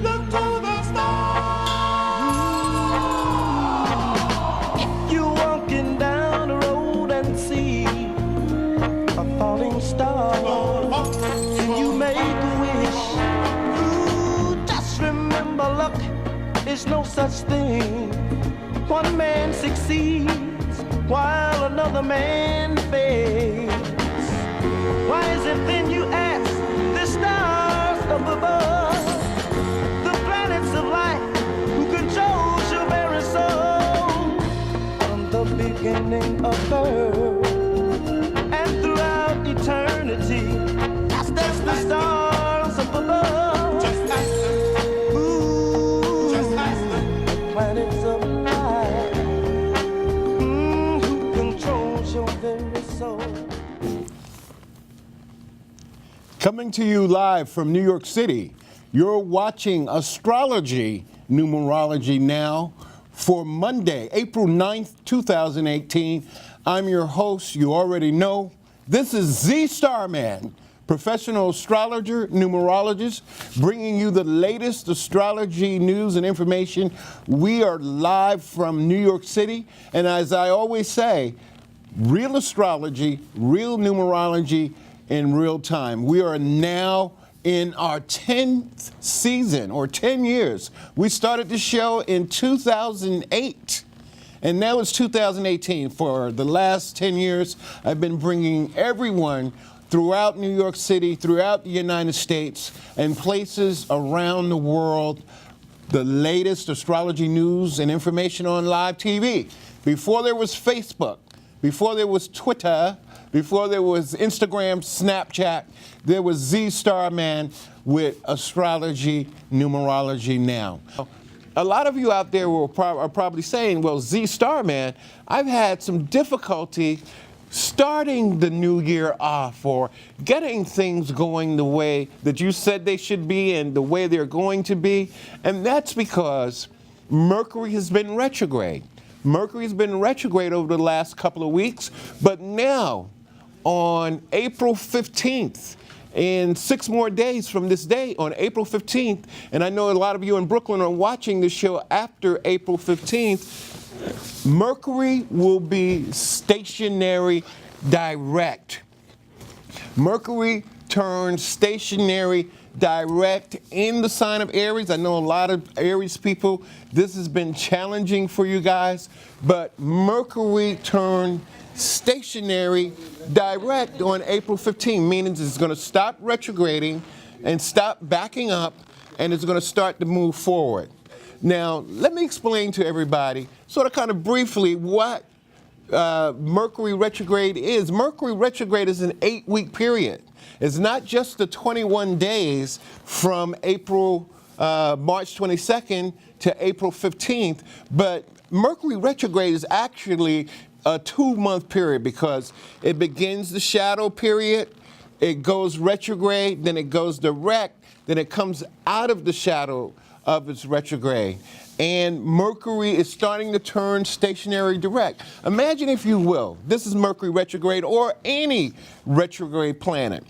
Look to the stars. You're walking down the road and see a falling star, and you make a wish. Ooh, just remember, luck is no such thing. One man succeeds while another man fails. Why is it then, you ask, the stars up above, the planets of light, who controls your very soul, from the beginning of birth and throughout eternity? That's the stars up above. Just ask them. Ooh, just ask them. The planets of light, who controls your very soul. Coming to you live from New York City, you're watching Astrology Numerology Now for Monday, April 9th, 2018. I'm your host, you already know. This is Z Starman, professional astrologer, numerologist, bringing you the latest astrology news and information. We are live from New York City, and as I always say, real astrology, real numerology, in real time. We are now in our 10th season, or 10 years. We started the show in 2008, and now it's 2018. For the last 10 years, I've been bringing everyone throughout New York City, throughout the United States, and places around the world, the latest astrology news and information on live TV. Before there was Facebook, before there was Twitter, before there was Instagram, Snapchat, there was Z Starman with Astrology Numerology Now. A lot of you out there are probably saying, well, Z Starman, I've had some difficulty starting the new year off or getting things going the way that you said they should be and the way they're going to be. And that's because Mercury has been retrograde. Mercury's been retrograde over the last couple of weeks, but now, on April 15th, in 6 more days from this day, on April 15th, and I know a lot of you in Brooklyn are watching the show after April 15th, Mercury will be stationary direct. Mercury turns stationary direct in the sign of Aries. I know a lot of Aries people, this has been challenging for you guys, but Mercury turned stationary direct on April 15, meaning it's going to stop retrograding and stop backing up, and it's going to start to move forward. Now, let me explain to everybody, sort of kind of briefly, what Mercury retrograde is. Mercury retrograde is an 8-week period. It's not just the 21 days from March 22nd to April 15th, but Mercury retrograde is actually a 2-month period because it begins the shadow period, it goes retrograde, then it goes direct, then it comes out of the shadow of its retrograde. And Mercury is starting to turn stationary direct. Imagine, if you will, this is Mercury retrograde or any retrograde planet.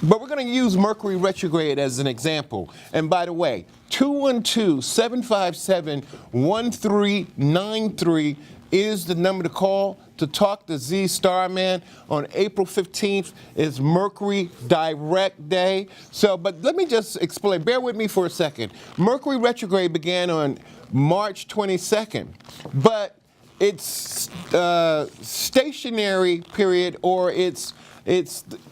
But we're going to use Mercury retrograde as an example. And by the way, 212-757-1393 is the number to call to talk to Z Starman. On April 15th is Mercury direct day. But let me just explain. Bear with me for a second. Mercury retrograde began on March 22nd, but it's stationary period, or it's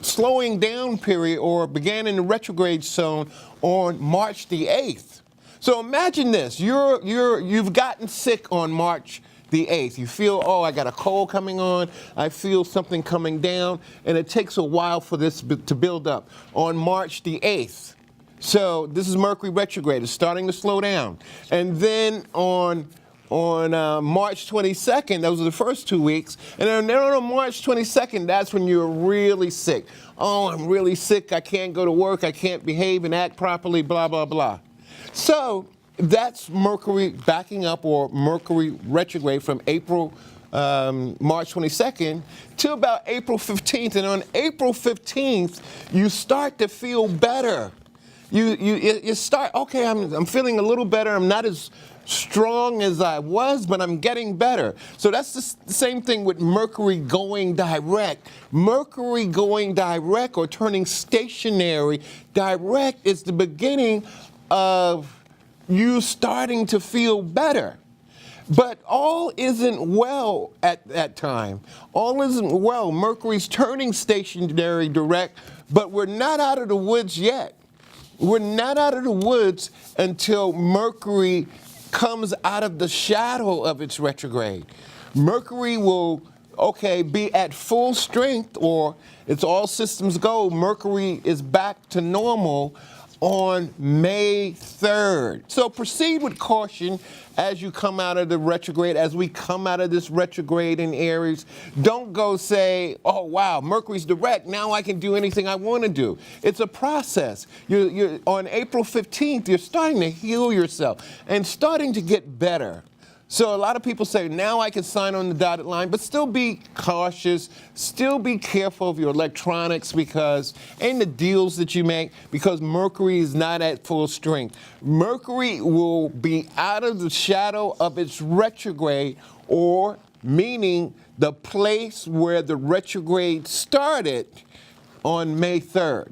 slowing down period, or began in the retrograde zone on March the 8th. So imagine this: you've gotten sick on March the 8th. You feel, oh, I got a cold coming on, I feel something coming down, and it takes a while for this to build up. On March the 8th, so this is Mercury retrograde, it's starting to slow down. And then on March 22nd, those are the first 2 weeks, and then on March 22nd, that's when you're really sick. Oh, I'm really sick, I can't go to work, I can't behave and act properly, blah, blah, blah. So that's Mercury backing up, or Mercury retrograde, from April March 22nd, till about April 15th. And on April 15th, you start to feel better. You start, okay, I'm feeling a little better. I'm not as strong as I was, but I'm getting better. So that's the same thing with Mercury going direct. Mercury going direct or turning stationary direct is the beginning of you starting to feel better. But all isn't well at that time. All isn't well. Mercury's turning stationary direct, but we're not out of the woods yet. We're not out of the woods until Mercury comes out of the shadow of its retrograde. Mercury will, be at full strength, or it's all systems go. Mercury is back to normal on May 3rd. So proceed with caution as you come out of the retrograde, as we come out of this retrograde in Aries. Don't go say, oh, wow, Mercury's direct. Now I can do anything I want to do. It's a process. You're on April 15th, you're starting to heal yourself and starting to get better. So a lot of people say, now I can sign on the dotted line, but still be cautious, still be careful of your electronics and the deals that you make, because Mercury is not at full strength. Mercury will be out of the shadow of its retrograde, or meaning the place where the retrograde started on May 3rd.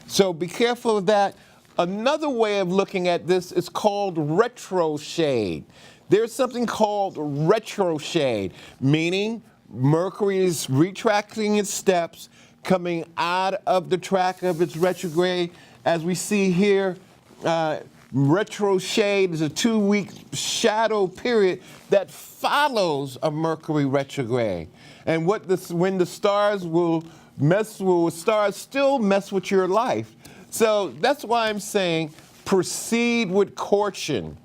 So be careful of that. Another way of looking at this is called retrograde. There's something called retrograde, meaning Mercury is retracting its steps, coming out of the track of its retrograde. As we see here, retrograde is a 2-week shadow period that follows a Mercury retrograde. And when the stars will stars still mess with your life. So that's why I'm saying proceed with caution.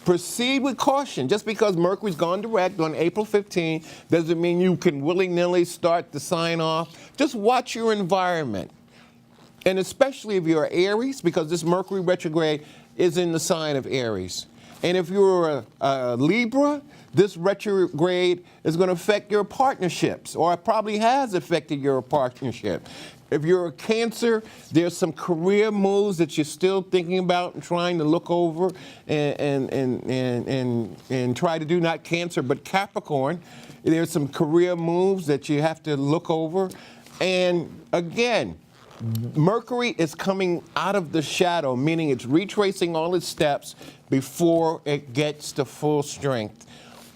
Proceed with caution. Just because Mercury's gone direct on April 15 doesn't mean you can willy-nilly start to sign off. Just watch your environment. And especially if you're Aries, because this Mercury retrograde is in the sign of Aries. And if you're a Libra, this retrograde is going to affect your partnerships, or it probably has affected your partnership. If you're a Cancer, there's some career moves that you're still thinking about and trying to look over and try to do, not Cancer, but Capricorn. There's some career moves that you have to look over. And again, Mercury is coming out of the shadow, meaning it's retracing all its steps before it gets to full strength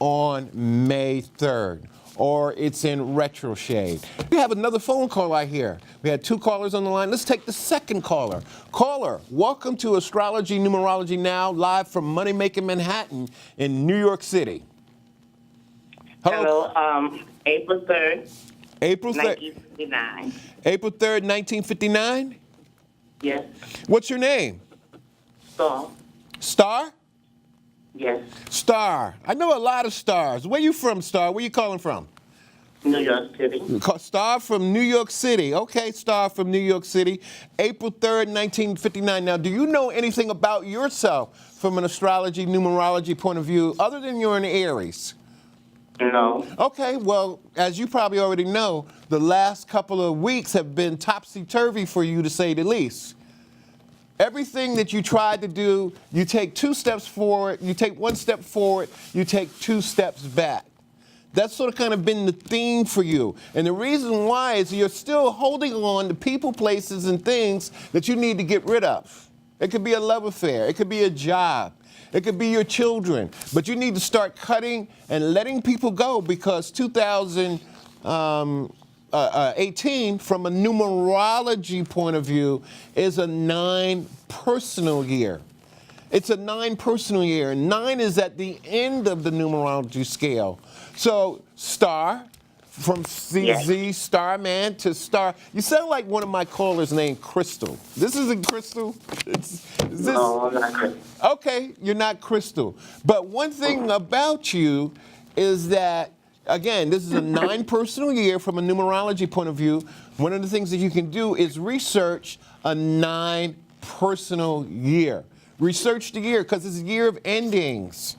on May 3rd. Or it's in retrograde. We have another phone call right here. We had 2 callers on the line. Let's take the second caller. Caller, welcome to Astrology Numerology Now, live from Money Making Manhattan in New York City. Hello, April 3rd, April 3rd. 1959. April 3rd, 1959? Yes. What's your name? Star. Star? Yes. Star. I know a lot of stars. Where you from, Star? Where you calling from? New York City. Star from New York City. Okay, Star from New York City. April 3rd, 1959. Now, do you know anything about yourself from an astrology, numerology point of view, other than you're an Aries? No. Okay, well, as you probably already know, the last couple of weeks have been topsy-turvy for you, to say the least. Everything that you tried to do, you take 2 steps forward, you take 1 step forward, you take 2 steps back. That's sort of kind of been the theme for you. And the reason why is you're still holding on to people, places, and things that you need to get rid of. It could be a love affair. It could be a job. It could be your children. But you need to start cutting and letting people go, because 2018, from a numerology point of view, is a 9 personal year. It's a 9 personal year. 9 is at the end of the numerology scale. So, Star, from CZ, Starman to Star. You sound like one of my callers named Crystal. This isn't Crystal? No, I'm not Crystal. Okay, you're not Crystal. But one thing about you is that, again, this is a 9 personal year from a numerology point of view. One of the things that you can do is research a 9 personal year. Research the year, because it's a year of endings.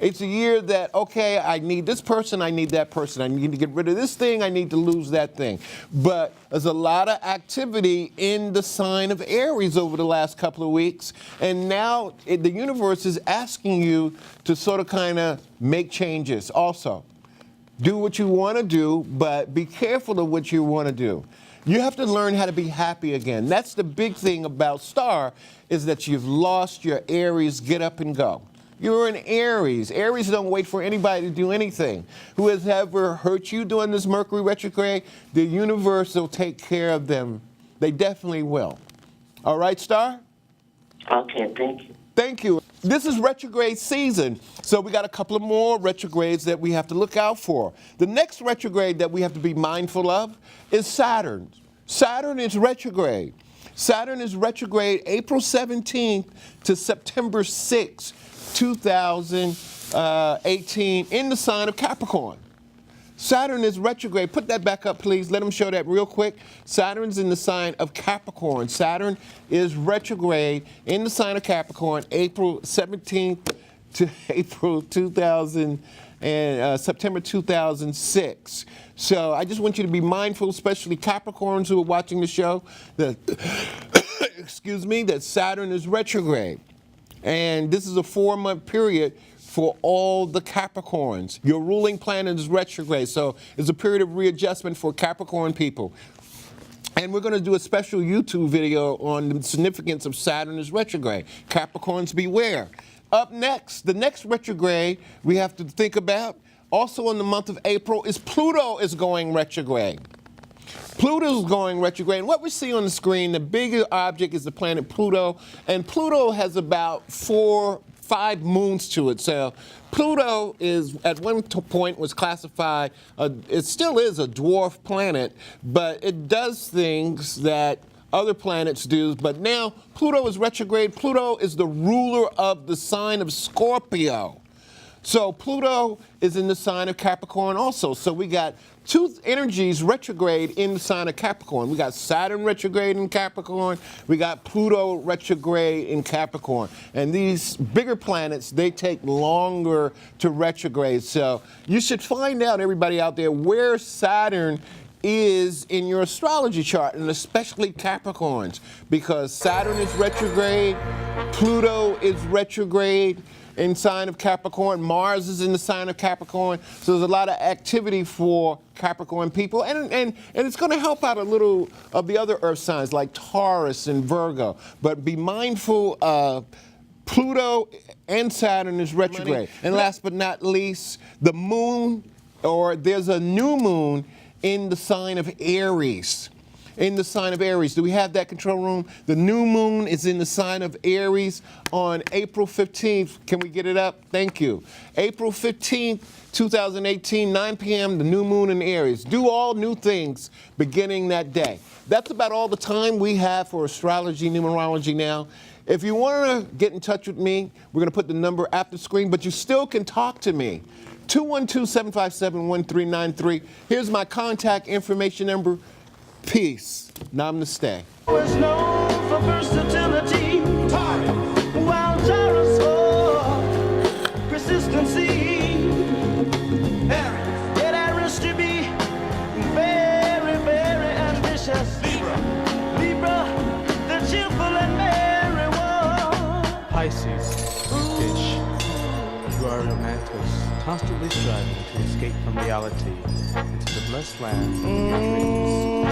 It's a year that, okay, I need this person, I need that person. I need to get rid of this thing, I need to lose that thing. But there's a lot of activity in the sign of Aries over the last couple of weeks. And now the universe is asking you to sort of kind of make changes also. Do what you want to do, but be careful of what you want to do. You have to learn how to be happy again. That's the big thing about Star, is that you've lost your Aries get up and go. You're an Aries. Aries don't wait for anybody to do anything. Who has ever hurt you during this Mercury retrograde, the universe will take care of them. They definitely will. All right, Star? Okay, thank you. Thank you. This is retrograde season, so we got a couple of more retrogrades that we have to look out for. The next retrograde that we have to be mindful of is Saturn. Saturn is retrograde. Saturn is retrograde April 17th to September 6th. 2018 in the sign of Capricorn. Saturn is retrograde. Put that back up, please. Let them show that real quick. Saturn's in the sign of Capricorn. Saturn is retrograde in the sign of Capricorn, April 17th to September 2006. So I just want you to be mindful, especially Capricorns who are watching the show, that excuse me, that Saturn is retrograde. And this is a 4-month period for all the Capricorns. Your ruling planet is retrograde, so it's a period of readjustment for Capricorn people. And we're going to do a special YouTube video on the significance of Saturn is retrograde. Capricorns, beware. Up next, the next retrograde we have to think about, also in the month of April, is Pluto is going retrograde. Pluto's going retrograde, and what we see on the screen, the bigger object is the planet Pluto, and Pluto has about 4-5 moons to it. So Pluto is, at one point, was classified, it still is a dwarf planet, but it does things that other planets do. But now Pluto is retrograde. Pluto is the ruler of the sign of Scorpio. So Pluto is in the sign of Capricorn also. So we got two energies retrograde in the sign of Capricorn. We got Saturn retrograde in Capricorn. We got Pluto retrograde in Capricorn. And these bigger planets, they take longer to retrograde. So you should find out, everybody out there, where Saturn is in your astrology chart, and especially Capricorns, because Saturn is retrograde, Pluto is retrograde in sign of Capricorn, Mars is in the sign of Capricorn, so there's a lot of activity for Capricorn people, and it's going to help out a little of the other earth signs like Taurus and Virgo, but be mindful of Pluto and Saturn is retrograde. And last but not least, the moon, or there's a new moon in the sign of Aries. In the sign of Aries. Do we have that, control room? The new moon is in the sign of Aries on April 15th. Can we get it up? Thank you. April 15th, 2018, 9 p.m., the new moon in Aries. Do all new things beginning that day. That's about all the time we have for astrology, numerology now. If you want to get in touch with me, we're going to put the number after the screen, but you still can talk to me. 212-757-1393. Here's my contact information number. Peace. Namaste. Was known for versatility, while Taurus for persistency. Yet Aries to be very, very ambitious. Libra, the cheerful and merry one. Pisces, fish. You are a romantic, constantly striving to escape from reality into the blessed land of your dreams.